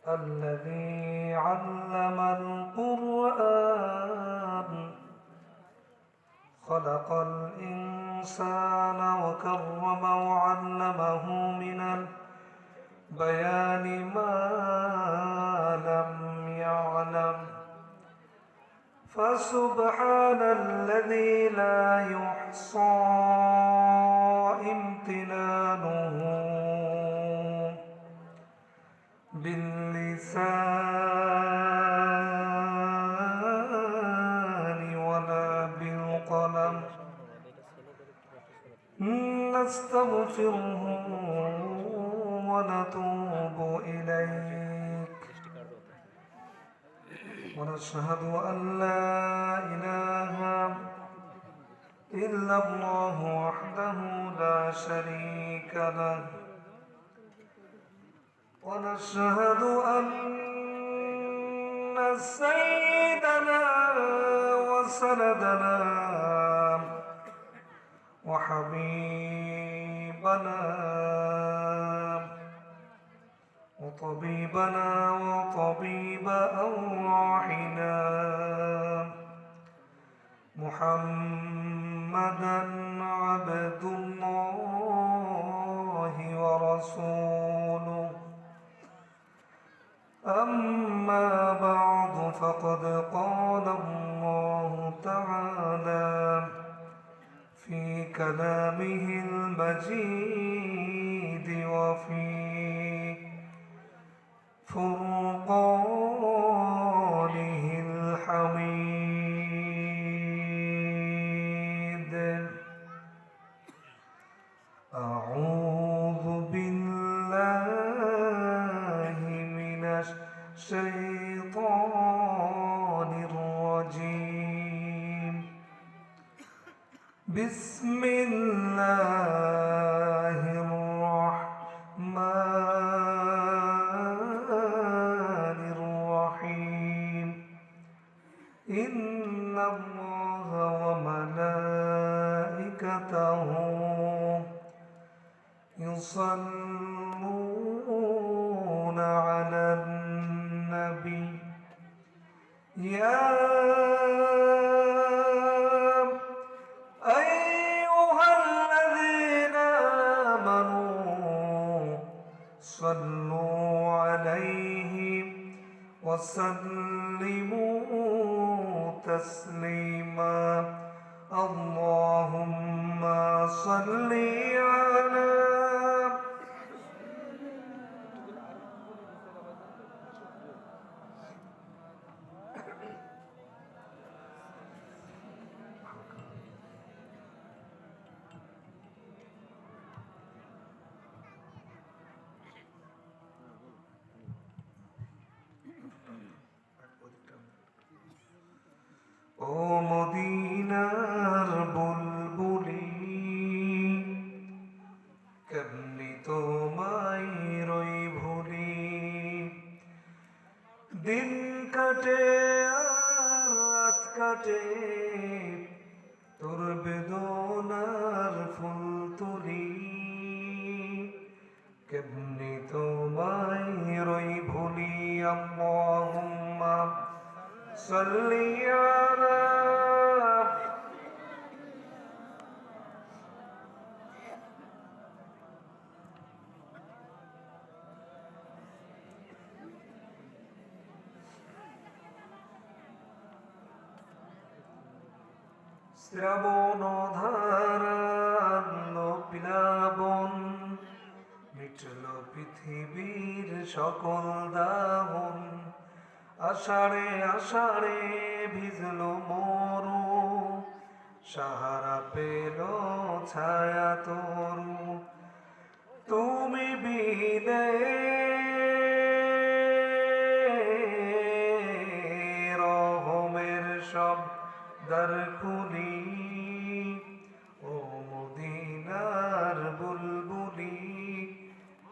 الذي علم القرآن خلق الإنسان وكرمه وعلمه من البيان ما لم يعلم فسبحان الذي لا يحصى امتنانه باللسان ولا بالقلم نستغفره ونتوب إليك ونشهد أن لا إله إلا الله وحده لا شريك له ونشهد أن سيدنا وسندنا وحبيبنا وطبيبنا وطبيب أرواحنا محمدا عبد الله ورسوله أما بعد فقد قال الله تعالى في كلامه المجيد وفي فرقانه الحميد أعوذ بالله من الشيطان الرجيم بسم الله الرحمن الرحيم إن الله وملائكته يصلون على النبي يا أيها الذين آمنوا صلوا عليه وسلموا تسليما اللهم صل على ও মদিনার বুলবুলি কেমনি তোমায় রই ভুলি দিন কাটে আর রাত কাটে তোর বেদনার ফুল তুলি কেমনি তোমায় রই ভুলি আল্লাহুম্মা সাল্লি আলা শ্রাবণ ধারাল প্লাবন মিটল পৃথিবীর সকল দাহন আষাঢ়ে আষাঢ়ে ভিজল মরু সাহারা পেল ছায়া তরু তুমি বিনে রহমের সব দ্বার খুলি ও মদিনার বুলবুলি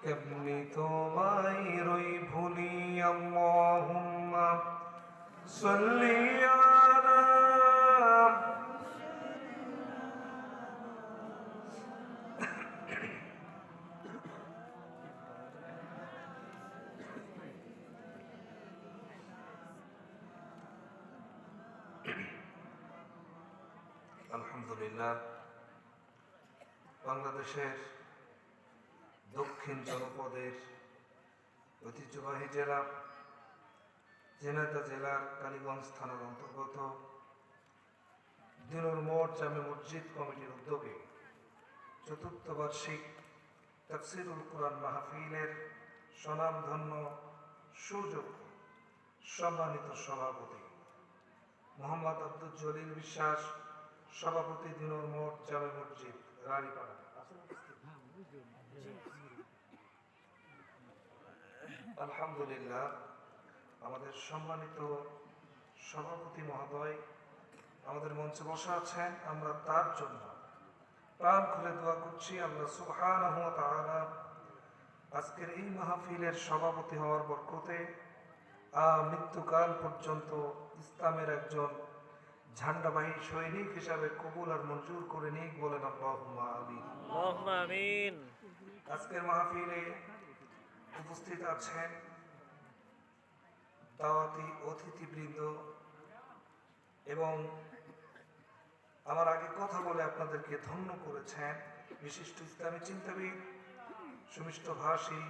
কেমনি তোমায় রই ভুলি আল্লাহুম্মা সাল্লি আলা আলহামদুলিল্লাহ, বাংলাদেশের দক্ষিণ জনপদের ঐতিহ্যবাহী জেলা ঝিনাইদহ জেলার কালীগঞ্জ থানার অন্তর্গত দিনুর মোড় জামে মসজিদ কমিটির উদ্যোগে চতুর্থ বার্ষিক তাফসিরুল কুরআন মাহফিলের স্বনামধন্য সুযোগ্য সম্মানিত সভাপতি মোহাম্মদ আব্দুল জলিল বিশ্বাস, সভাপতি দিনুর মোড় জামে মসজিদ রানীপাড়া। আলহামদুলিল্লাহ, আমাদের সম্মানিত সভাপতি মহোদয় আমাদের মঞ্চে বসে আছেন। আমরা তার জন্য প্রাণ খুলে দোয়া করছি আল্লাহ সুবহানাহু ওয়া তাআলা আজকের এই মাহফিলের সভাপতি হওয়ার বরকতে মৃত্যুকাল পর্যন্ত ইসলামের একজন ঝান্ডাবাহী সৈনিক হিসাবে কবুল আর মঞ্জুর করে নিক, বলেন আল্লাহুম্মা আমিন। আল্লাহুম্মা আমিন। আজকের মাহফিলে উপস্থিত আছেন দাওয়াতি অতিথিবৃন্দ এবং আমার আগে কথা বলে আপনাদেরকে ধন্য করেছেন বিশিষ্ট ইসলামী চিন্তাবিদ, সুমিষ্ট ভাষী,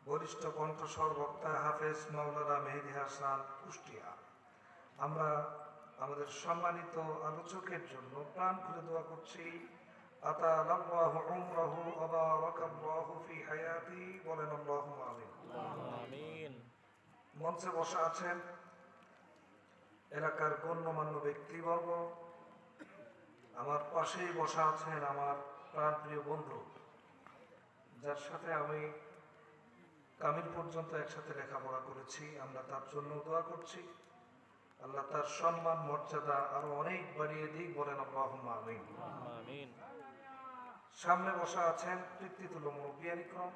বরিষ্ঠ কণ্ঠস্বর বক্তা হাফেজ মাওলানা মেহেদী হাসান কুষ্টিয়া। আমরা আমাদের সম্মানিত আলোচকের জন্য প্রাণ খুলে দোয়া করছি আতালাল্লাহু উমরাহু ওয়া বারাকাল্লাহু ফি হায়াতি, বলেন আল্লাহুম্মা আমিন। আমিন। মঞ্চে বসা আছেন এলাকার গণ্যমান্য ব্যক্তিবর্গ, আমার পাশেই বসা আছেন আমার প্রাণপ্রিয় বন্ধু, যার সাথে আমি কামিল পর্যন্ত একসাথে লেখাপড়া করেছি। আমরা তার জন্য দোয়া করছি আল্লাহ তার সম্মান মর্যাদা আরো অনেক বাড়িয়ে দিক, বলেন আল্লাহুম্মা আমিন। আমিন। সামনে বসা আছেন কৃতিত্বশীল মুরব্বিয়ানিকরাম,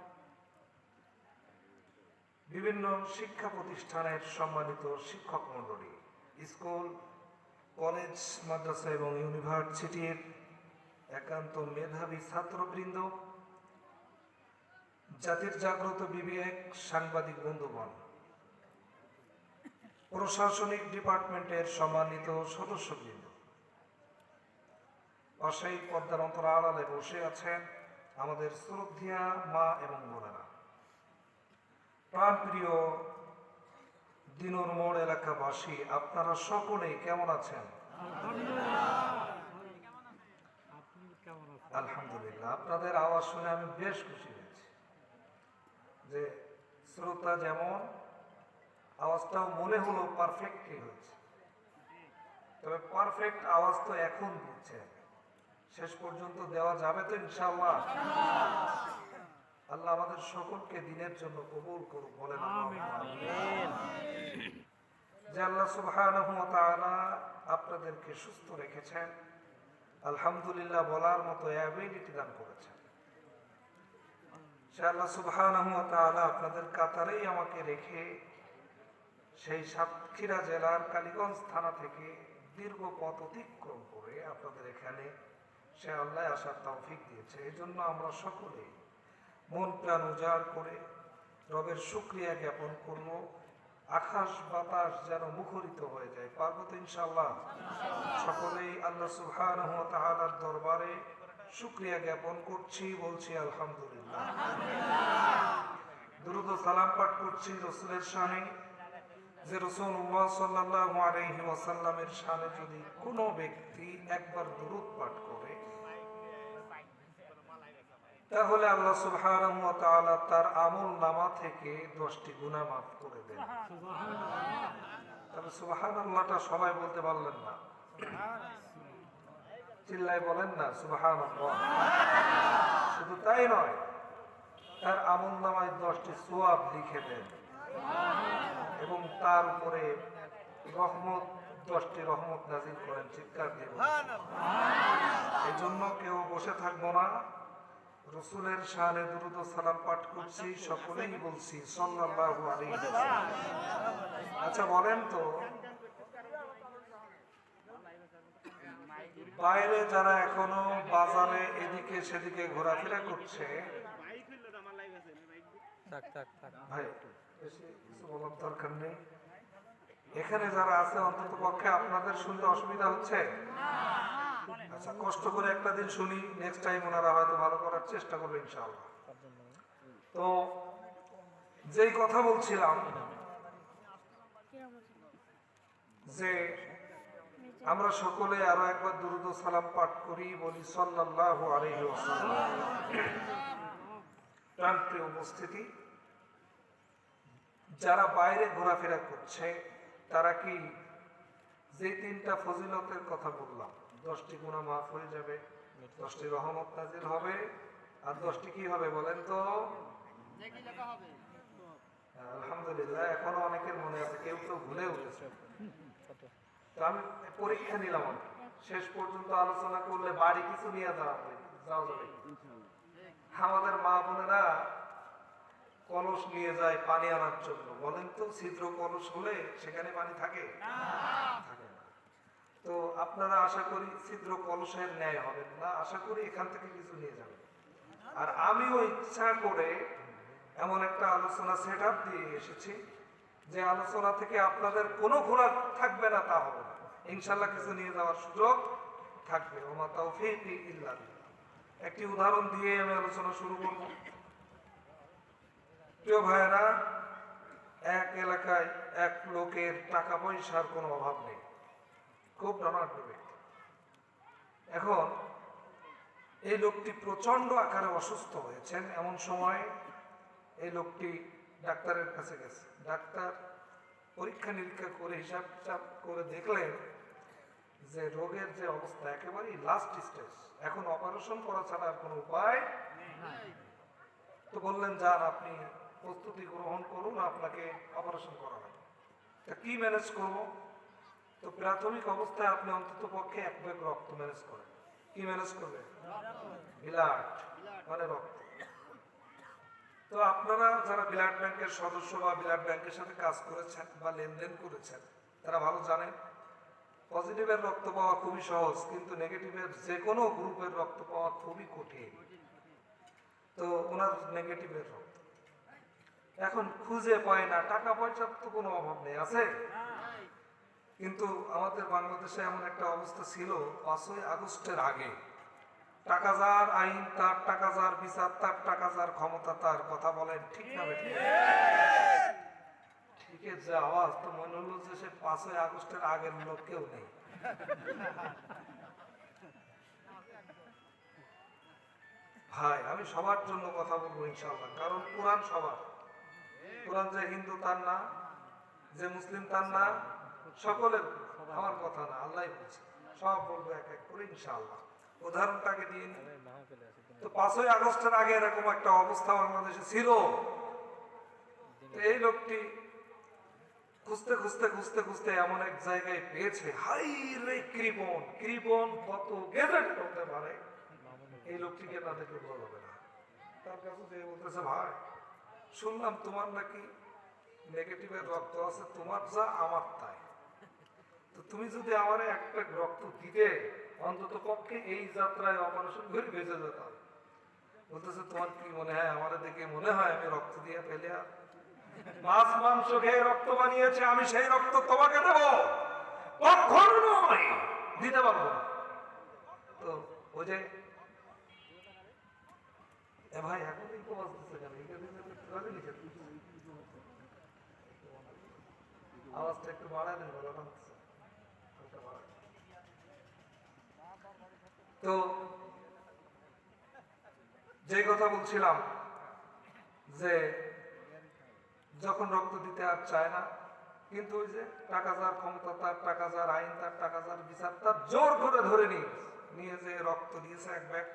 বিভিন্ন শিক্ষা প্রতিষ্ঠানের সম্মানিত শিক্ষক মণ্ডলী, স্কুল, কলেজ, মাদ্রাসা এবং ইউনিভার্সিটির একান্ত মেধাবী ছাত্রবৃন্দ, জাতির জাগ্রত বিবেক, সাংবাদিক বন্ধুগণ, প্রশাসনিক ডিপার্টমেন্টের সম্মানিত সদস্যবৃন্দ, পাশেই পর্দার অন্তরালে বসে আছেন আমাদের শ্রদ্ধেয়া মা এবং বোনেরা, প্রাণপ্রিয় দিনুর মোড় এলাকাবাসী, আপনারা সকলেই কেমন আছেন? আলহামদুলিল্লাহ, আপনাদের আওয়াজ শুনে আমি বেশ খুশি হয়েছি যে শ্রোতা যেমন আওয়াজটাও মনে হলো পারফেক্টলি হয়েছে। তবে পারফেক্ট আওয়াজ তো এখন দিচ্ছে, শেষ পর্যন্ত দেওয়া যাবে তো ইনশাআল্লাহ। আল্লাহ আমাদের সকলকে দিনের জন্য কবুল করুক, বলেন আমিন। যে আল্লাহ সুবহানাহু ওয়া তাআলা আপনাদেরকে সুস্থ রেখেছেন, আলহামদুলিল্লাহ বলার মতো অ্যাবিলিটি দান করেছেন, সে আল্লাহ সুবহানাহু ওয়া তাআলা আপনাদের কাতারেই আমাকে রেখে সেই সাতক্ষীরা জেলার কালীগঞ্জ থানা থেকে দীর্ঘ পথ অতিক্রম করে আপনাদের এখানে সে আল্লাহ আসার তৌফিক দিয়েছে। এই জন্য আমরা সকলে মন প্রাণ উজাড় করে রবের শুকরিয়া জ্ঞাপন করব। আকাশ বাতাস যেন মুখরিত হয়ে যায়, পারবো তো ইনশাআল্লাহ? সকলেই আল্লাহ সুবহানাহু ওয়া তাআলার দরবারে শুকরিয়া জ্ঞাপন করছি, বলছি আলহামদুলিল্লাহ। দুরূদ ও সালাম পাঠ করছি রাসূলের শানে, যে রাসূলুল্লাহ সাল্লাল্লাহু আলাইহি ওয়াসাল্লামের শানে যদি কোনো ব্যক্তি একবার দুরূদ পাঠ করে তাহলে আল্লাহ সুবহানাহু ওয়া তাআলা তার আমল নামা থেকে 10টি গুনাহ মাফ করে দেন। তবে সুবহানাল্লাহটা সবাই বলতে পারলেন না, চিল্লায় বলেন না সুবহানাল্লাহ। শুধু তাই নয়, তার আমল নামায় 10টি সওয়াব লিখে দেন এবং তার উপরে রহমত, 10টি রহমত নাযিল করেন। চিৎকার দিয়ে এই জন্য কেউ বসে থাকবো না, রাসূলের শানে দুরূদ ও সালাম পাঠ করছি, সকলেই বলছি সাল্লাল্লাহু আলাইহি ওয়াসাল্লাম। আচ্ছা বলেন তো, বাইরে যারা এখনো বাজারে এদিকে সেদিকে ঘোরাফেরা করছে, ভাই বেশি কিছু বলার দরকার নেই, এখানে যারা আছে অন্তত পক্ষে আপনাদের শুনতে অসুবিধা হচ্ছে? আচ্ছা, কষ্ট করে একটা দিন শুনি, নেক্সট টাইম ওনারা হয়তো ভালো করার চেষ্টা করবে ইনশাআল্লাহ। তো যেই কথা বলছিলাম যে আমরা সকলে আরো একবার দুরূদ ও সালাম পাঠ করি, বলি সাল্লাল্লাহু আলাইহি ওয়াসাল্লাম। প্রান্তীয় উপস্থিতি, যারা বাইরে ঘোরাফেরা করছে তারা কি যে তিনটা ফজিলতের কথা বললাম, 10টি গুনাহ মাফ হয়ে যাবে, 10টি রহমত নাজিল হবে, আর 10টি কি হবে বলেন তো? আলহামদুলিল্লাহ, এখনো অনেকের মনে আছে, কেউ কেউ ভুলে উঠেছে। তো আমি পরীক্ষা নিলাম, শেষ পর্যন্ত আলোচনা করলে বাড়ি কিছু নিয়ে যাওয়া যাবে। আমাদের মা বোনেরা কলস নিয়ে যায় পানি আনার জন্য, বলেন তো ছিদ্র কলস হলে সেখানে পানি থাকে? থাকে না। তো আপনারা আশা করি ছিদ্র কলসের ন্যায় হবেন না, আশা করি এখান থেকে কিছু নিয়ে যাবেন। আর আমিও ইচ্ছা করে এমন একটা আলোচনা সেট আপ দিয়ে এসেছি যে আলোচনা থেকে আপনাদের কোনো ঘোরা থাকবে না, তা হবে না, ইনশাল্লাহ কিছু নিয়ে যাওয়ার সুযোগ থাকবে। ওমা তাওফীকি ইল্লা বিল্লাহ। একটি উদাহরণ দিয়ে আমি আলোচনা শুরু করব। প্রিয় ভাইয়েরা, এক এলাকায় এক লোকের টাকা পয়সার কোনো অভাব নেই, খুব ধনাঢ্য ব্যক্তি। এখন এই লোকটি প্রচন্ড আকারে অসুস্থ হয়েছেন। এমন সময় এই লোকটি ডাক্তারের কাছে গেছে। ডাক্তার পরীক্ষা নিরীক্ষা করে হিসাব করে দেখলেন যে রোগের যে অবস্থা একেবারেই লাস্ট স্টেজ, এখন অপারেশন করা ছাড়া আর কোনো উপায় নেই। তো বললেন, যান আপনি প্রস্তুতি গ্রহণ করুন, আপনাকে অপারেশন করা হবে। তা কি ম্যানেজ করব? তো প্রাথমিক অবস্থায় আপনি অন্তত পক্ষে 1 ব্যাগ রক্ত ম্যানেজ করেন। কি ম্যানেজ করবেন? ব্লাড, মানে রক্ত। তো আপনারা যারা ব্লাড ব্যাংকের সদস্য বা ব্লাড ব্যাংকের সাথে কাজ করেছেন বা লেনদেন করেছেন, তারা ভালো জানেন পজিটিভের রক্ত পাওয়া খুবই সহজ, কিন্তু নেগেটিভের যে কোনো গ্রুপের রক্ত পাওয়া খুবই কঠিন। তো ওনার নেগেটিভের রক্ত এখন খুঁজে পায় না, টাকা পয়সার তো কোনো অভাব নেই, আছে? কিন্তু আমাদের বাংলাদেশে এমন একটা অবস্থা ছিল 5ই আগস্টের আগে, টাকা যার আইন তার, টাকা যার বিচার তার, টাকা যার ক্ষমতা তার। কথা বলেন ঠিক না বেঠিক? ঠিকের যে আওয়াজ, তো মনে হলো যে সে 5ই আগস্টের আগের লোক কেউ নেই। ভাই, আমি সবার জন্য কথা বলবো ইনশাআল্লাহ, কারণ কোরআন সবার। কোরআন যে হিন্দু তার না, যে মুসলিম তার না, সকলের। আমার কথা না, আল্লাহ বলছে, সব বলবো এক এক করে ইনশাআল্লাহ। উদাহরণটাকে দিয়ে নিই। তো 5ই আগস্টের আগে এরকম একটা অবস্থা বাংলাদেশে ছিল। এই লোকটি খুঁজতে খুঁজতে খুঁজতে খুঁজতে এমন এক জায়গায় পেয়েছে, হাই রে কৃপণ। কৃপণ কত গেজেট করতে পারে এই লোকটিকে না দেখলে বোঝা যাবে না। তার কাছে যে বলতেছে, ভাই শুনলাম তোমার নাকি নেগেটিভের রক্ত আছে, তোমার যা আমার তাই, তো তুমি যদি আমার এক প্যাক রক্ত দিতে, অন্তত পক্ষে এই যাত্রায় অপারেশন করে বেঁচে যেতাম। বলতেছে, তোমার কি মনে হয় আমার দেখে মনে হয় আমি রক্ত দিয়ে ফেলে আর মাছ মাংস খেয়ে রক্ত বানিয়েছে, আমি সেই রক্ত তোমাকে দেবো? কখনো নয়, দিতে পারবো না। তো ওই যে ভাই এখন এই তো বাজতেছে কেন, আওয়াজটা একটু বাড়ায় দেন, ভালো লাগছে। তো যে কথা বলছিলাম, যে যখন রক্ত দিতে আর চায় না, কিন্তু ওই যে টাকা যার ক্ষমতা তার, টাকা যার আইন তার, টাকা যার বিচার তার, জোর করে ধরে নিয়ে যে রক্ত দিয়েছে 1 ব্যাগ,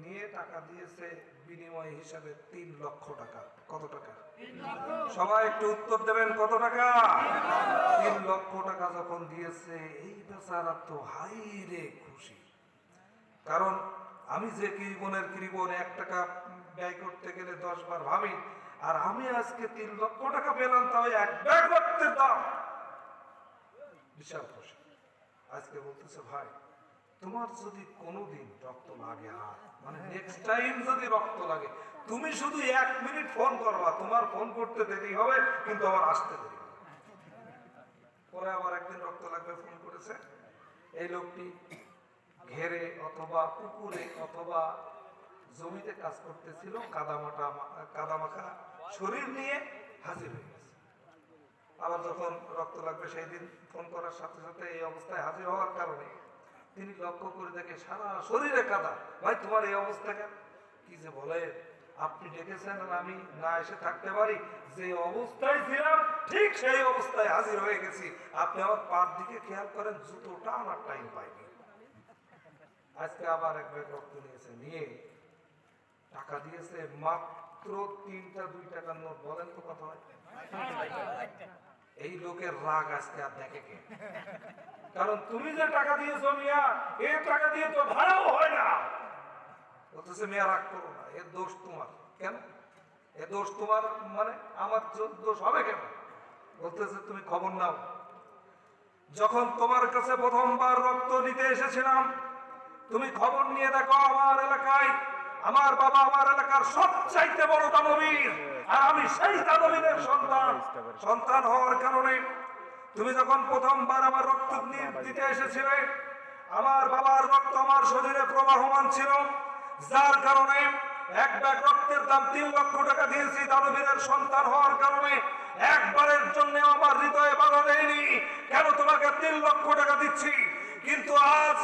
নিয়ে টাকা দিয়েছে বিনিময় হিসাবে 3 লক্ষ টাকা। কত টাকা? সবাই একটু উত্তর দেবেন, কত টাকা? 3 লক্ষ টাকা যখন দিয়েছে, এই বেচারা তো হাই রে খুশি। কারণ আমি যে কৃপণের কৃপণ, 1 টাকা ব্যয় করতে গেলে 10 বার ভাবি, আর আমি আজকে 3 লক্ষ টাকা পেলাম, তাও 1 ব্যাগ রক্তের দাম। বিশাল খুশি। আজকে বলতেছে, ভাই তোমার যদি কোনোদিন রক্ত লাগে, মানে নেক্সট টাইম যদি রক্ত লাগে, তুমি শুধু 1 মিনিট ফোন করবা, তোমার ফোন করতে দেরি হবে কিন্তু আমার আসতে দেরি হবে। পরে আবার একদিন রক্ত লাগবে, ফোন করেছে। এই লোকটি ঘেরে অথবা পুকুরে অথবা জমিতে কাজ করতেছিল, কাদামাখা শরীর নিয়ে হাজির হয়ে গেছে। আবার যখন রক্ত লাগবে সেই দিন ফোন করার সাথে সাথে এই অবস্থায় হাজির হওয়ার কারণে তিনি লক্ষ্য করে দেখে সারা শরীরে কাদা। ভাই তোমার এই অবস্থা কেন? কি যে বলে, আপনি ডেকেছেন আর আমি না এসে থাকতে পারি? যে অবস্থায় ছিলাম ঠিক সেই অবস্থায় হাজির হয়ে গেছি। আপনি আমার পার দিকে খেয়াল করেন, জুতোটা আমার টাইম পাইনি। আজকে আবার এক ব্যাগ রক্ত নিয়েছে, নিয়ে টাকা দিয়েছে মাত্র 3টা 2 টাকার নোট। বলেন তো কথা হয়? এই লোকের রাগ আজকে আর দেখে কে? কারণ তুমি যে টাকা দিয়েছো মিয়া, এই টাকা দিয়ে তো ভাড়াও হয় না। বলতেছে মিয়া রাগ করো না, এর দোষ তোমার। কেন এ দোষ তোমার? মানে আমার দোষ হবে কেন? বলতেছে তুমি খবর নাও, যখন তোমার কাছে প্রথমবার রক্ত নিতে এসেছিলাম তুমি খবর নিয়ে দেখো আমার এলাকায় আমার বাবা আমার এলাকার সবচাইতে বড় দানবীর, আর আমি সেই দানবীরের সন্তান হওয়ার কারণে তুমি যখন প্রথমবার আমার রক্ত দিতে এসেছিলে আমার বাবার রক্ত আমার শরীরে প্রবাহমান ছিল, যার কারণে এক ব্যাগ রক্তের দাম 3 লক্ষ টাকা দিয়েছি। দানবীরের সন্তান হওয়ার কারণে একবারের জন্য আমার হৃদয়ে বাধা দেয়নি। কেন তোমাকে 3 লক্ষ টাকা দিচ্ছি, কিন্তু আজ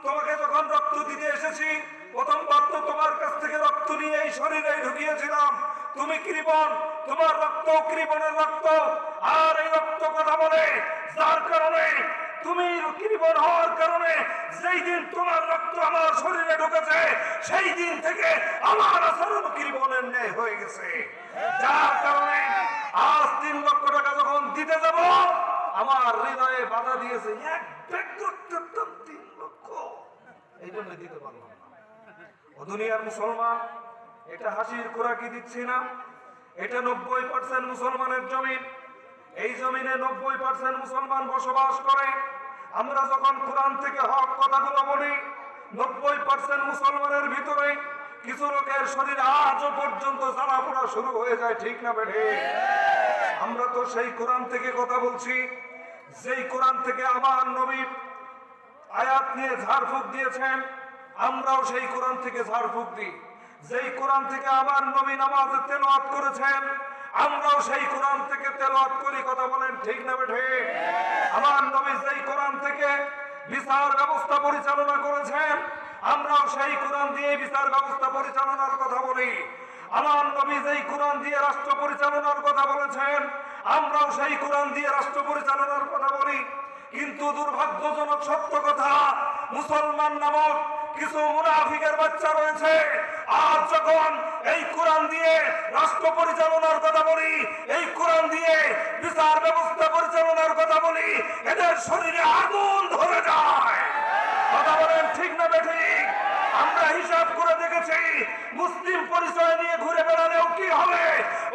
তোমাকে যখন রক্ত দিতে এসেছি প্রথমবার তো তোমার কাছ থেকে রক্ত নিয়ে এই শরীরে ঢুকিয়েছিলাম। তুমি কৃপণ, তোমার রক্ত কৃপণের রক্ত, আর এই রক্ত কথা বলে, যার কারণে তুমি কৃপণ হওয়ার কারণে যেই দিন তোমার রক্ত আমার শরীরে ঢুকেছে সেই দিন থেকে আমার আচরণ কৃপণের ন্যায় হয়ে গেছে। যার কারণে আজ 3 লক্ষ টাকা যখন দিতে যাব আমার হৃদয়ে বাধা দিয়েছে এক ব্যাগ রক্তের দাম 3 লক্ষ, এই জন্য দিতে পারলাম না। ও দুনিয়ার মুসলমান, এটা হাসির খোরাকি দিচ্ছি না, এটা 90% মুসলমানের জমিন। এই জমিনে 90% মুসলমান বসবাস করে। আমরা যখন কোরআন থেকে হক কথাগুলো বলি 90% মুসলমানের ভিতরে কিছু লোকের শরীর আজও পর্যন্ত জ্বালা পোড়া শুরু হয়ে যায়, ঠিক না বেঠে? আমরা তো সেই কোরআন থেকে কথা বলছি, যেই কোরআন থেকে আমার নবী আয়াত নিয়ে ঝাড়ফুঁক দিয়েছেন, আমরাও সেই কোরআন থেকে ঝাড়ফুঁক দিই। যেই কোরআন থেকে আমার নবী নামাজে তেলাওয়াত করেছেন আমরাও সেই কোরআন থেকে তেলাওয়াত করি, কথা বলেন ঠিক না বেঠে? আমার নবী যেই কোরআন থেকে বিচার ব্যবস্থা পরিচালনা করেছেন আমরাও সেই কোরআন দিয়ে বিচার ব্যবস্থা পরিচালনার কথা বলি। আমার নবী যেই কোরআন দিয়ে রাষ্ট্র পরিচালনার কথা বলেছেন আমরাও সেই কোরআন দিয়ে রাষ্ট্র পরিচালনার কথা বলি। কিন্তু দুর্ভাগ্যজনক সত্য কথা, মুসলমান নামক কিছু মুনাফিকের বাচ্চা রয়েছে, আর যখন এই কোরআন দিয়ে রাষ্ট্র পরিচালনার কথা বলি, এই কোরআন দিয়ে বিচার ব্যবস্থা পরিচালনার কথা বলি, এদের শরীরে আগুন ধরে যায়। কথা বলেন ঠিক না বেঠিক? আমরা হিসাব করে দেখেছি মুসলিম পরিচয় নিয়ে ঘুরে বেড়ালেও কি হবে,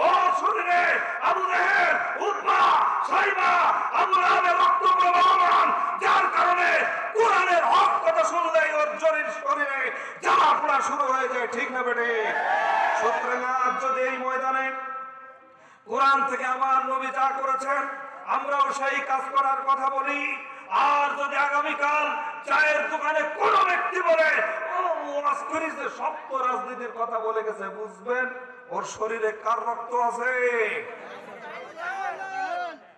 ও শরীরে আবু জেহেল, উতবা, সাইবা, আবু লাহাবের রক্ত প্রবাহমান, যার কারণে কোরআনের হক কথা শুনলেই ওর শরীরে জ্বালা পোড়া শুরু হয়ে যায়, ঠিক না বেটে? সুতরাং আজ যদি এই ময়দানে কোরআন থেকে আমার নবী যা করেছেন আমরাও সেই কাজ করার কথা বলি, আর যদি আগামীকাল চায়ের দোকানে কোন ব্যক্তি বলে শক্ত রাজনীতির কথা বলে গেছে, বুঝবেন ওর শরীরে কার রক্ত আছে।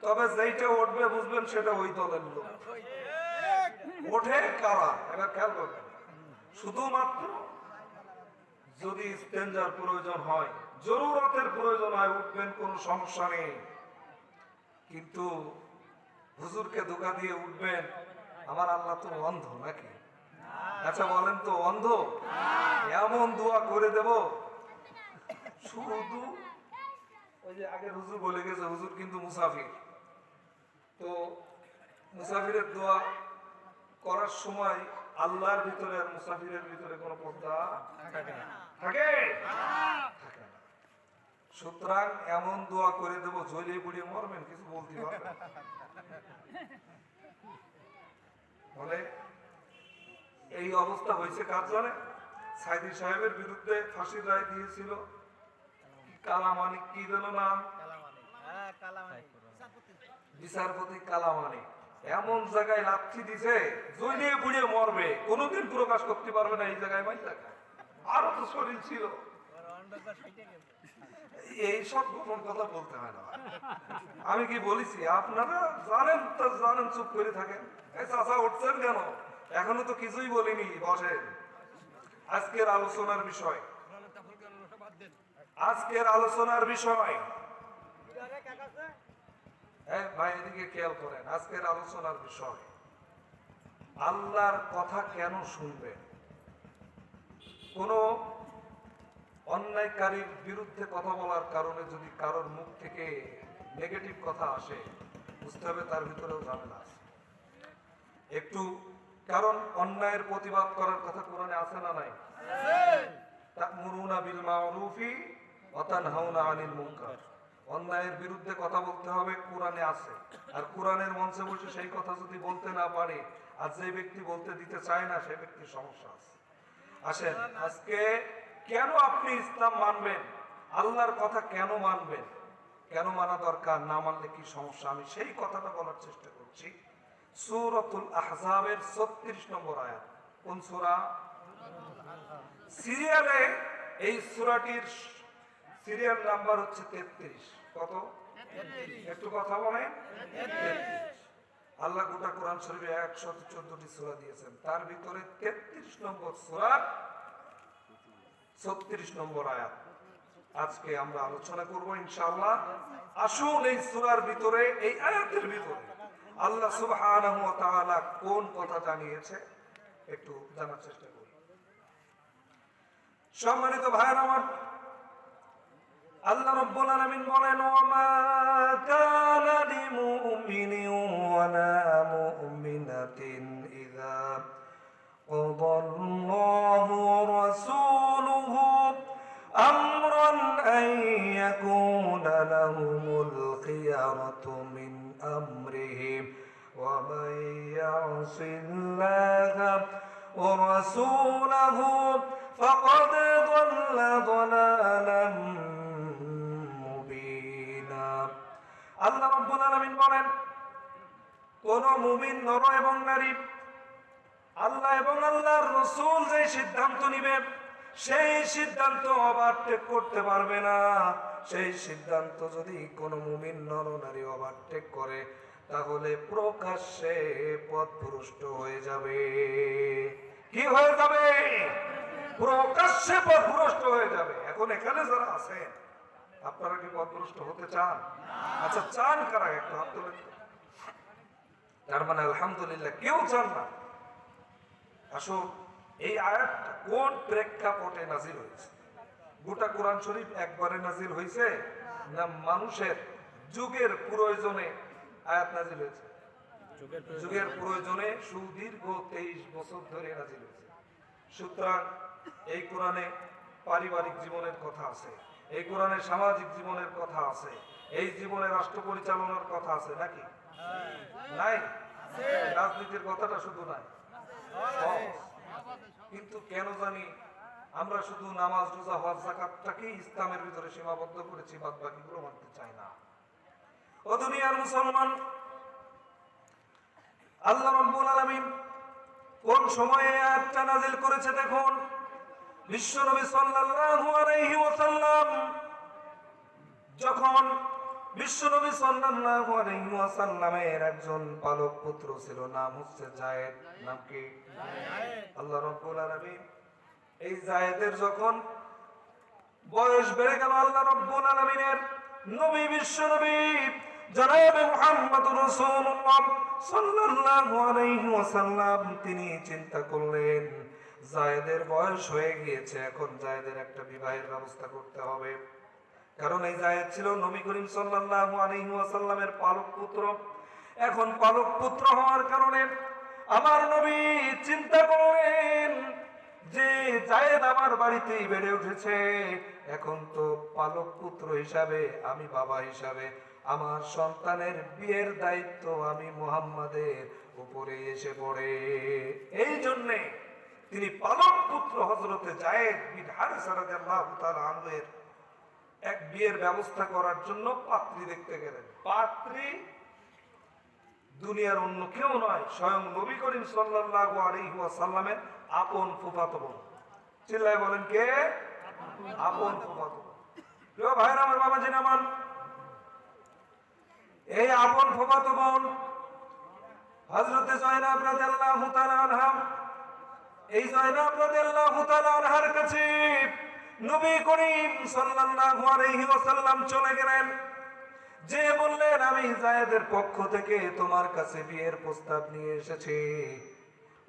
তবে যেইটা উঠবে বুঝবেন সেটা ওই দলের লোক। ওঠে কারা এবার খেয়াল করবেন। শুধুমাত্র যদি স্ট্রেঞ্জার প্রয়োজন হয়, জরুরতের প্রয়োজন হয়, উঠবেন, কোনো সমস্যা নেই। কিন্তু হুজুরকে ধোঁকা দিয়ে উঠবেন, আমার আল্লাহ তো অন্ধ নাকি? আচ্ছা বলেন তো, অন্ধ? এমন দোয়া করে দেব শুধু ওই যে আগে হুজুর বলে গেছে, হুজুর কিন্তু মুসাফির, তো মুসাফিরের দোয়া করার সময় আল্লাহর ভিতরে আর মুসাফিরের ভিতরে কোনো পর্দা থাকে? সুতরাং এমন দোয়া করে দেবো জ্বলে পুড়িয়ে মরবেন, কিছু বলতে পারবেন। বলে এই অবস্থা হয়েছে কার জানে? সাইদি সাহেবের বিরুদ্ধে ফাঁসির রায় দিয়েছিল কালামানিক, কি যেন নাম, বিচারপতি কালামানিক। এমন জায়গায় লাথি দিছে জইলে বুড়ে মরবে, কোনোদিন প্রকাশ করতে পারবে না এই জায়গায় মাইল লাগা। আরো তো শরীর ছিল। এইসব গোপন কথা বলতে হয় না। আমি কি বলেছি আপনারা জানেন, তো জানেন, চুপ করে থাকেন। এই চাচা উঠছেন কেন? এখনো তো কিছুই বলিনি, বসেন। আজকের আলোচনার বিষয়, আজকের আলোচনার বিষয় ভাই এদিকে খেয়াল করেন। আজকের আলোচনার বিষয় আল্লাহর কথা কেন শুনবেন। কোন অন্যায়কারীর বিরুদ্ধে কথা বলার কারণে যদি কারোর মুখ থেকে নেগেটিভ কথা আসে, বুঝতে হবে তার ভিতরেও ঝামেলা আছে একটু। কারণ অন্যায়ের প্রতিবাদ করার কথা কোরআনে আছে না নাই? তা'মুরুনা বিল মা'রুফি ওয়া তানহাউনা আনিল মুনকার। অন্যায়ের বিরুদ্ধে কথা বলতে হবে, কোরআনে আছে। আর কোরআনের মঞ্চে বসে সেই কথা যদি বলতে না পারে, আর যে ব্যক্তি বলতে দিতে চায় না, সেই ব্যক্তির সমস্যা আছে। আসেন, আজকে কেন আপনি ইসলাম মানবেন, আল্লাহর কথা কেন মানবেন, কেন মানা দরকার, না মানলে কি সমস্যা, আমি সেই কথাটা বলার চেষ্টা করছি। সূরাতুল আহজাবের 36 নম্বর আয়াত। কোন সূরা? সিরিয়ালে এই সূরাটির সিরিয়াল নাম্বার হচ্ছে 33। কত? একটু কথা বলেন। 33। আল্লাহ গোটা কোরআন শরীফে 114টি সূরা দিয়েছেন, তার ভিতরে 33 নম্বর সূরার 36 নম্বর আয়াত আজকে আমরা আলোচনা করব ইনশাআল্লাহ। আসুন এই সূরার ভিতরে, এই আয়াতের ভিতরে আল্লাহ সুবহানাহু ওয়া তাআলা কোন কথা জানিয়েছে একটু জানার চেষ্টা করি। সম্মানিত ভাইরা আমার, আল্লাহ রাব্বুল আলামিন বলেন, ওয়া মা কানা লিমুমিনিন ওয়া লা মুমিনাতিন ইযা কাদাল্লাহু ওয়া রাসূলুহু আমরান আন ইয়াকুনা লাহুমুল খিয়ারাতু মিন আমরিহিম ওয়া মান ইয়াসিল্লাহা ওয়া রাসূলুহু ফাকাদ দাল্লা দালালান মুবিনা। আল্লাহ রাব্বুল আলামিন বলেন, কোন মুমিন নর এবং নারী আল্লাহ এবং আল্লাহর রাসূল যে সিদ্ধান্ত নিবে, সেই সিদ্ধান্ত ওভারটেক করতে পারবে না। সেই সিদ্ধান্ত যদি কোন মুমিন নর নারী ওভারটেক করে, তাহলে প্রকাশ্যে পথভ্রষ্ট হয়ে যাবে। কি হয়ে যাবে? প্রকাশ্যে পথভ্রষ্ট হয়ে যাবে। এখন এখানে যারা আছেন, আপনারা কি পথভ্রষ্ট হতে চান? আচ্ছা, চান কারা? একটু হাত তোলেন। তার মানে আলহামদুলিল্লাহ কেউ চান না। আসুন, এই আয়াতটা কোন প্রেক্ষাপটে নাজিল হয়েছে? গোটা কোরআন শরীফ একবারে নাজিল হয়েছে, না মানুষের যুগের প্রয়োজনে আয়াত নাজিল হয়েছে? যুগের প্রয়োজনে সুদীর্ঘ 23 বছর ধরে নাজিল হয়েছে। সুতরাং এই কোরআনে পারিবারিক জীবনের কথা আছে, এই কোরআনে সামাজিক জীবনের কথা আছে, এই জীবনে রাষ্ট্র পরিচালনার কথা আছে নাকি? নাই? রাজনীতির কথাটা শুধু নাই, কিন্তু কেন জানি আমরা শুধু নামাজ, রোজা, হজ, যাকাতটাকেই ইসলামের ভিতরে সীমাবদ্ধ করেছি, বাদ বাকিগুলো মানতে চাই না। ও দুনিয়ার মুসলমান, আল্লাহ রাব্বুল আলামিন কোন সময়ে আয়াতটা নাযিল করেছে দেখুন। বিশ্বনবী সাল্লাল্লাহু আলাইহি ওয়াসাল্লাম যখন, বিশ্বনবী সাল্লাল্লাহু আলাইহি ওয়াসাল্লামের একজন পালক পুত্র ছিল, নাম হচ্ছে যায়েদ। নাম কি? আল্লাহ রাব্বুল আলামিন এই যায়েদের যখন বয়স বেড়ে গেল, আল্লাহ রাব্বুল আলামিনের নবী বিশ্বনবী জনাবে মুহাম্মদুর রাসূলুল্লাহ সাল্লাল্লাহু আলাইহি ওয়াসাল্লাম তিনি চিন্তা করলেন, যায়েদের বয়স হয়ে গিয়েছে, এখন যায়েদের একটা বিবাহের ব্যবস্থা করতে হবে। কারণ এই যায়েদ ছিল নবী করিম সাল্লাল্লাহু আলাইহি ওয়াসাল্লামের পালক পুত্র। এখন পালক পুত্র হওয়ার কারণে আমার নবী চিন্তা করলেন যে যায়েদ আমার বাড়িতেই বেড়ে উঠেছে, এখন তো পালক পুত্র হিসাবে, আমি বাবা হিসাবে আমার সন্তানের বিয়ের দায়িত্ব আমি মুহাম্মাদের উপরে এসে পড়ে। এই জন্যে তিনি পালক পুত্র হযরতে যায়েদ বিন হারিসা রাদিয়াল্লাহু তাআলা আনহুর এক বিয়ের ব্যবস্থা করার জন্য পাত্রী দেখতে গেলেন। পাত্রী দুনিয়ার অন্য কেউ নয়, স্বয়ং নবী করিম সাল্লাল্লাহু আলাইহি ওয়াসাল্লামের আপন ফুফাতো বোন। চিল্লায় বলেন কে? আপন ফুফাতো বোন। প্রিয় ভাইরা আমার, বাবাজি আমার, এই আপন ফুফাতো বোন হযরতে জয়নাব রাদিয়াল্লাহু তাআলা আনহা, এই জয়নাব রাদিয়াল্লাহু তাআলা আনহার কাছে নবী করিম সাল্লাল্লাহু আলাইহি ওয়াসাল্লাম চলে গেলেন, যে বললেন, আমি যায়েদের পক্ষ থেকে তোমার কাছে বিয়ের প্রস্তাব নিয়ে এসেছি।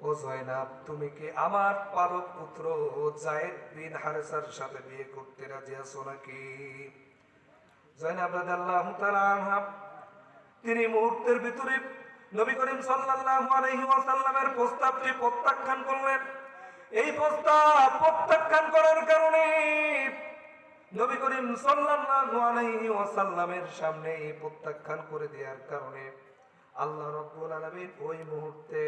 ও জয়নাব, তুমি কি আমার পালক পুত্র যায়েদ বিন হারেসার সাথে বিয়ে করতে রাজি আছো নাকি? জয়নাব রাদিয়াল্লাহু তাআলা আনহা তিনি মুহূর্তের ভিতরে নবী করিম সাল্লাল্লাহু আলাইহি ওয়াসাল্লামের প্রস্তাবটি প্রত্যাখ্যান করলেন। এই প্রস্তাব প্রত্যাখ্যান করার কারণে নবী করিম সাল্লাল্লাহু আলাইহি ওয়াসাল্লামের সামনে প্রত্যাখ্যান করে দেওয়ার কারণে আল্লাহ রাব্বুল আলামিন ওই মুহূর্তে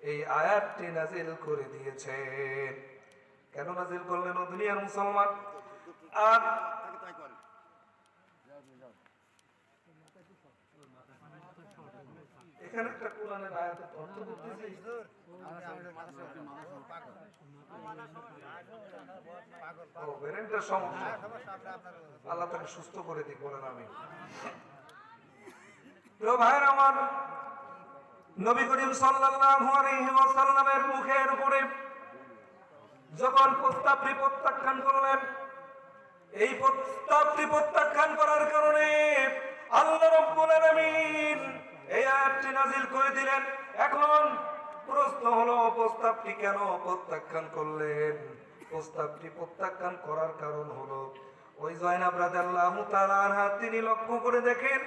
এই আয়াতটি নাযিল করে দিয়েছেন। কেন নাযিল করলেন ও দুনিয়ার মুসলমান? আর এখানে একটা কোরআনের আয়াতের অর্থ করতেছি, ও ব্রেনটার সমস্যা, আল্লাহ তাকে সুস্থ করে দিক, বলেন আমিন। প্রিয় ভাইয়ের আমার, নবী করিম সাল্লাল্লাহু আলাইহি ওয়াসাল্লামের মুখের উপরে যখন প্রস্তাবটি প্রত্যাখ্যান করলেন, এই প্রস্তাবটি প্রত্যাখ্যান করার কারণে আল্লাহ রাব্বুল আলামিন এই আয়াতটি নাযিল করে দিলেন। এখন প্রশ্ন হলো, প্রস্তাবটি কেন প্রত্যাখ্যান করলেন? প্রস্তাবটি প্রত্যাখ্যান করার কারণ হলো, ওই জয়নাব রাদিয়াল্লাহু তাআলা আনহা তিনি লক্ষ্য করে দেখেন,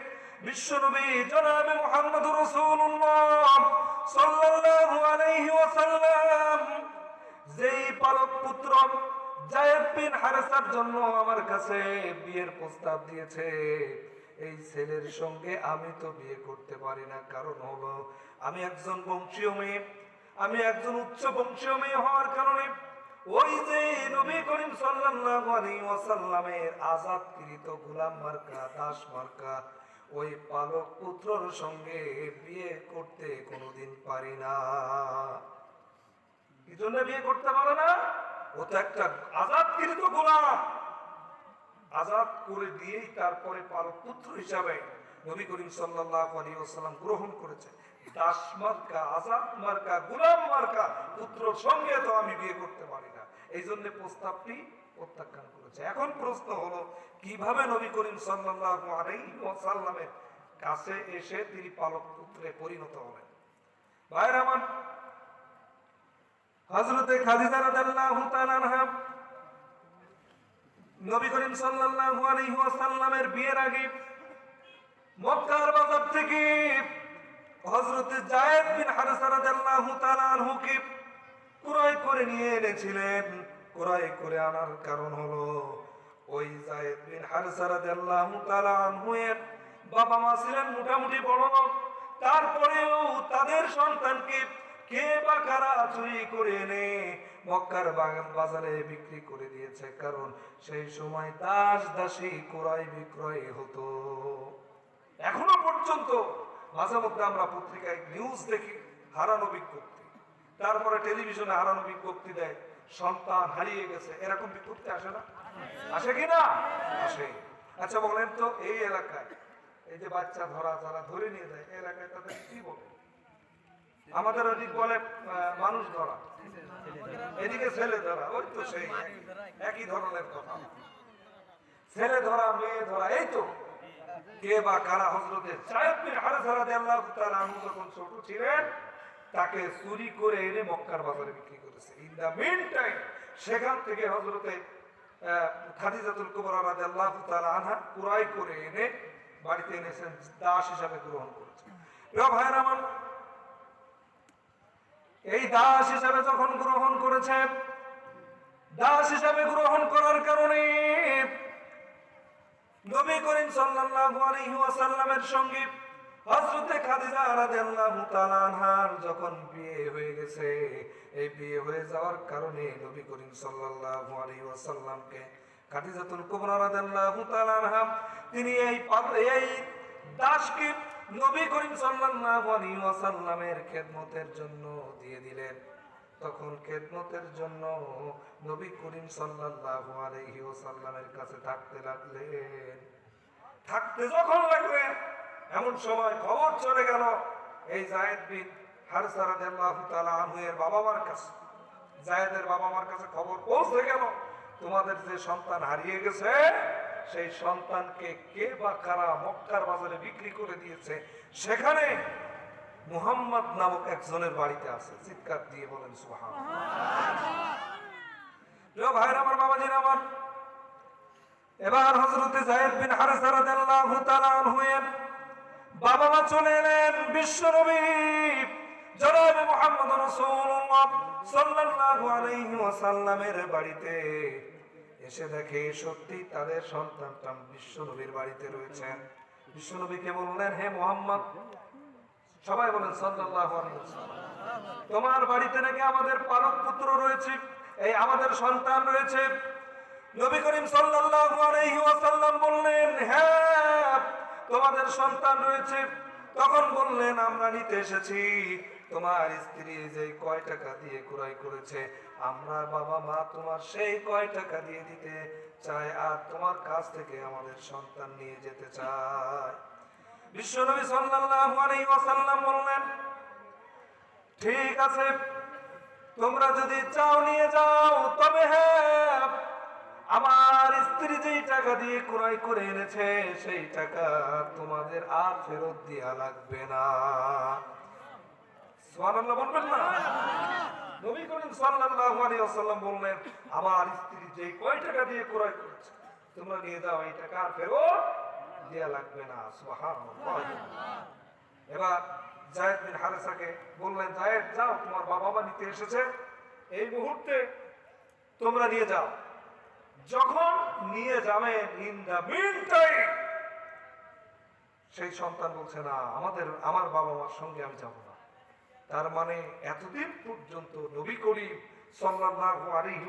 বিশ্বনবী জনাবে মুহাম্মদুর রাসূলুল্লাহ সাল্লাল্লাহু আলাইহি ওয়াসাল্লাম যেই পালক পুত্র যায়েদ বিন হারেসার জন্য আমার কাছে বিয়ের প্রস্তাব দিয়েছে, এই ছেলের সঙ্গে আমি তো বিয়ে করতে পারি না। কারণ হলো, আমি একজন বংশীয় মেয়ে, আমি একজন উচ্চ বংশীয় মেয়ে হওয়ার কারণে ওই যে নবী করিম সাল্লাল্লাহু আলাইহি ওয়াসাল্লামের আযাদকৃত গোলাম মার্কা, দাস মার্কা ওই পালক পুত্রর সঙ্গে বিয়ে করতে কোনোদিন পারি না। কি জন্য বিয়ে করতে পারে না? ও তো একটা আযাদকৃত গোলাম, আযাদ করে দিয়েই তারপরে পালক পুত্র হিসাবে নবী করিম সাল্লাল্লাহু আলাইহি ওয়াসাল্লাম গ্রহণ করেছে। দাস মার্কা, আযাদ মার্কা, গোলাম মার্কা পুত্রর সঙ্গে তো আমি বিয়ে করতে পারি না, এই জন্য প্রস্তাবটি প্রত্যাখ্যান করেছে। এখন প্রশ্ন হলো, কিভাবে নবী করিম সাল্লাল্লাহু আলাইহি ওয়াসাল্লামের কাছে এসে তিনি পালক পুত্রে পরিণত হলেন? ভাইরা আমার, হযরতে খাদিজা রাদিয়াল্লাহু তাআলা আনহা নবী করিম সাল্লাল্লাহু আলাইহি ওয়াসাল্লামের বিয়ের আগে মক্কার বাজার থেকে হযরতে যায়েদ বিন হারেসা রাদিয়াল্লাহু তাআলা আনহুকে ক্রয় করে নিয়ে এনেছিলেন। ক্রয় করে আনার কারণ হলো, ওই যায়েদ বিন হারেসা রাদিয়াল্লাহু তাআলা আনহু এর বাবা মা ছিলেন মোটামুটি বড় লোক, তারপরেও তাদের সন্তানকে কে বা কারা চুরি করে এনে মক্কার বাজারে বিক্রি করে দিয়েছে। কারণ সেই সময় দাস দাসী ক্রয় বিক্রয় হতো। এখনো পর্যন্ত মাঝে মধ্যে আমরা পত্রিকায় নিউজ দেখি হারানো বিজ্ঞপ্তি, তারপরে টেলিভিশনে হারানো বিজ্ঞপ্তি দেয়, সন্তান হারিয়ে গেছে, এরকম বিজ্ঞপ্তি আসে না? আসে কি না? আসে। আচ্ছা বলেন তো, এই এলাকায় এই যে বাচ্চা ধরা, যারা ধরে নিয়ে যায়, এই এলাকায় তাদের কি বলে? আমাদের ওদিক বলে মানুষ ধরা, এদিকে ছেলে ধরা, ওই তো সেই একই ধরনের কথা। ছেলে ধরা, মেয়ে ধরা, এই তো। কে বা কারা হযরতে যায়েদ বিন হারেসা রাদিয়াল্লাহু তাআলা আনহু যখন ছোট ছিলেন, তাকে চুরি করে এনে মক্কার বাজারে বিক্রি করেছে। ইন দা মিন টাইম সেখান থেকে হযরতে খাদিজাতুল কুবরা রাদিয়াল্লাহু তাআলা আনহা ক্রয় করে এনে বাড়িতে এনেছেন, দাস হিসাবে গ্রহণ করেছেন। প্রিয় ভাইরা আমার, এই দাস হিসাবে যখন গ্রহণ করেছে, দাস হিসাবে গ্রহণ করার কারণে নবী করিম সাল্লাল্লাহু আলাইহি ওয়াসাল্লামের সঙ্গে হযরতে খাদিজা রাদিয়াল্লাহু তাআলা আনহার যখন বিয়ে হয়ে গেছে, এই বিয়ে হয়ে যাওয়ার কারণে নবী করিম সাল্লাল্লাহু আলাইহি ওয়াসাল্লামকে খাদিজাতুল কুবরা রাদিয়াল্লাহু তাআলা আনহা তিনি এই দাসকে নবী করিম সাল্লাল্লাহু আলাইহি ওয়াসাল্লামের খেদমতের জন্য দিয়ে দিলেন। তখন খেদমতের জন্য নবী করিম সাল্লাল্লাহু আলাইহি ওয়াসাল্লামের কাছে থাকতে লাগলেন। থাকতে যখন লাগলেন এমন সময় খবর চলে গেল এই যায়েদ বিন হারসা রাদিয়াল্লাহু তাআলা আনহু এর বাবা মার কাছে, যায়েদের বাবা মার কাছে খবর পৌঁছে গেল তোমাদের যে সন্তান হারিয়ে গেছে সেই সন্তানকে কে বা কারা মক্কার বাজারে বিক্রি করে দিয়েছে, সেখানে মুহাম্মদ নামক একজনের বাড়িতে আছে। চিৎকার দিয়ে বলেন সুবহানাল্লাহ। ভাইরা আমার, বাবাজির আমার, এবার হযরতে যায়েদ বিন হারসা রাদিয়াল্লাহু তাআলা আনহু এর বাবা মা চলে এলেন বিশ্বনবী জনাবে মুহাম্মদ রাসূলুল্লাহ সাল্লাল্লাহু আলাইহি ওয়াসাল্লামের বাড়িতে। এসে দেখে সত্যি তাদের সন্তানটা বিশ্বনবীর বাড়িতে রয়েছে। বিশ্বনবীকে বললেন, হে মুহাম্মদ, সবাই বলেন সাল্লাল্লাহু আলাইহি ওয়াসাল্লাম, তোমার বাড়িতে নাকি আমাদের পালক পুত্র রয়েছে, এই আমাদের সন্তান রয়েছে। নবী করিম সাল্লাল্লাহু আলাইহি ওয়াসাল্লাম বললেন, হ্যাঁ তোমাদের সন্তান রয়েছে। তখন বললেন, আমরা নিতে এসেছি। তোমার স্ত্রী যে কয় টাকা দিয়ে ক্রয় করেছে, আমরা বাবা মা তোমার সেই কয় টাকা দিয়ে দিতে চাই, আর তোমার কাছ থেকে আমাদের সন্তান নিয়ে যেতে চাই। বিশ্বনবী সাল্লাল্লাহু আলাইহি ওয়াসাল্লাম বললেন, ঠিক আছে, তোমরা যদি চাও নিয়ে যাও, তবে হ্যাঁ আমার স্ত্রী যেই টাকা দিয়ে ক্রয় করে এনেছে সেই টাকা তোমাদের আর ফেরত দেয়া লাগবে না। সুবহানাল্লাহ বলবেন না? নবী করিম সাল্লাল্লাহু আলাইহি ওয়াসাল্লাম বললেন, আমার স্ত্রী যেই কয় টাকা দিয়ে ক্রয় করেছে তোমরা নিয়ে যাও, এই টাকা আর ফেরত দেয়া লাগবে না। সুবহানাল্লাহ। এবার যায়েদ বিন হারেসাকে বললেন, যায়েদ যাও, তোমার বাবা মা নিতে এসেছে, এই মুহূর্তে তোমরা নিয়ে যাও। যখন নিয়ে যাবেন, ইন দা মিন টাইম সেই সন্তান বলছে, না, আমার বাবা মার সঙ্গে আমি যাব না। তার মানে এতদিন পর্যন্ত নবী করিম সাল্লাল্লাহু আলাইহি